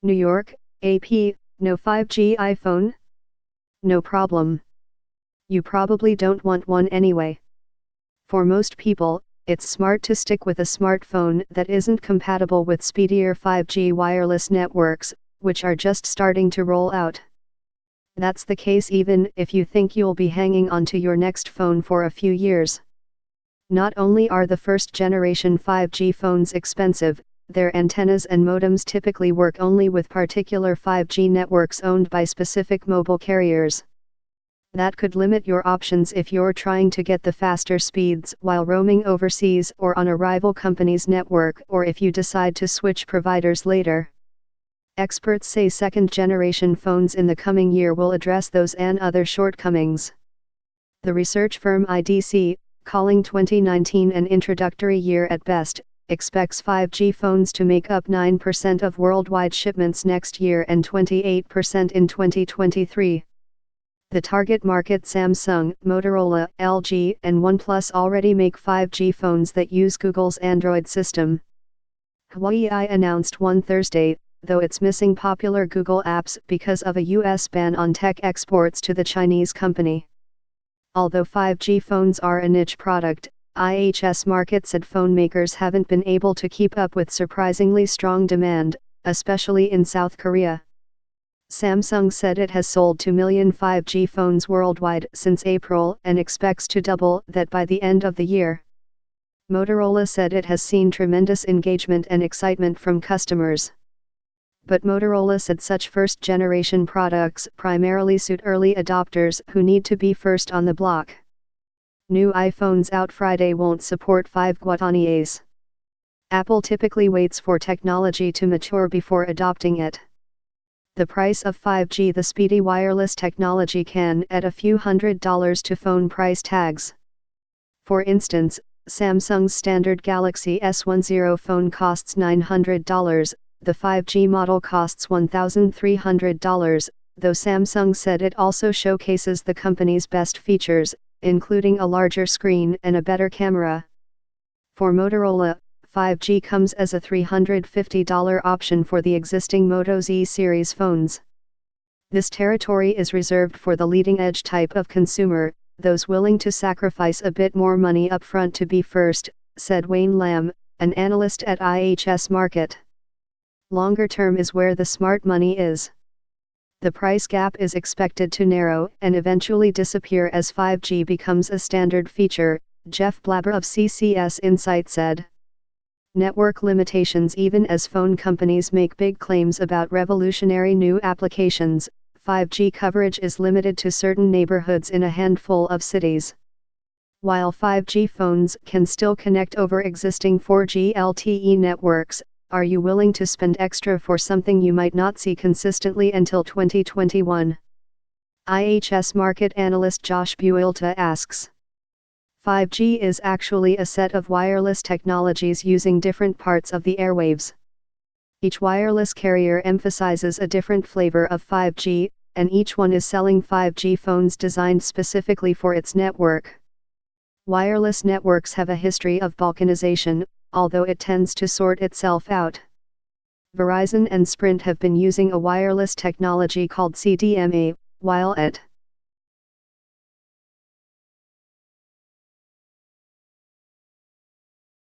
New York, AP, no 5G iPhone? No problem. You probably don't want one anyway. For most people, it's smart to stick with a smartphone that isn't compatible with speedier 5G wireless networks, which are just starting to roll out. That's the case even if you think you'll be hanging onto your next phone for a few years. Not only are the first generation 5G phones expensive, their antennas and modems typically work only with particular 5G networks owned by specific mobile carriers. That could limit your options if you're trying to get the faster speeds while roaming overseas or on a rival company's network, or if you decide to switch providers later. Experts say second-generation phones in the coming year will address those and other shortcomings. The research firm IDC, calling 2019 an introductory year at best, expects 5G phones to make up 9% of worldwide shipments next year and 28% in 2023. The target market Samsung, Motorola, LG, and OnePlus already make 5G phones that use Google's Android system. Huawei announced one Thursday, though it's missing popular Google apps because of a US ban on tech exports to the Chinese company. Although 5G phones are a niche product, IHS Markit said phone makers haven't been able to keep up with surprisingly strong demand, especially in South Korea. Samsung said it has sold 2 million 5G phones worldwide since April and expects to double that by the end of the year. Motorola said it has seen tremendous engagement and excitement from customers. But Motorola said such first-generation products primarily suit early adopters who need to be first on the block. New iPhones out Friday won't support 5G. Apple typically waits for technology to mature before adopting it. The price of 5G, the speedy wireless technology, can add a few $100s to phone price tags. For instance, Samsung's standard Galaxy S10 phone costs $900, the 5G model costs $1,300, though Samsung said it also showcases the company's best features, including a larger screen and a better camera. For Motorola, 5G comes as a $350 option for the existing Moto Z series phones. This territory is reserved for the leading-edge type of consumer, those willing to sacrifice a bit more money upfront to be first, said Wayne Lam, an analyst at IHS Markit. Longer term is where the smart money is. The price gap is expected to narrow and eventually disappear as 5G becomes a standard feature, Jeff Blabber of CCS Insight said. Network limitations. Even as phone companies make big claims about revolutionary new applications, 5G coverage is limited to certain neighborhoods in a handful of cities. While 5G phones can still connect over existing 4G LTE networks, are you willing to spend extra for something you might not see consistently until 2021? IHS Markit analyst Josh Builta asks. 5G is actually a set of wireless technologies using different parts of the airwaves. Each wireless carrier emphasizes a different flavor of 5G, and each one is selling 5G phones designed specifically for its network. Wireless networks have a history of balkanization, although it tends to sort itself out. Verizon and Sprint have been using a wireless technology called CDMA, while at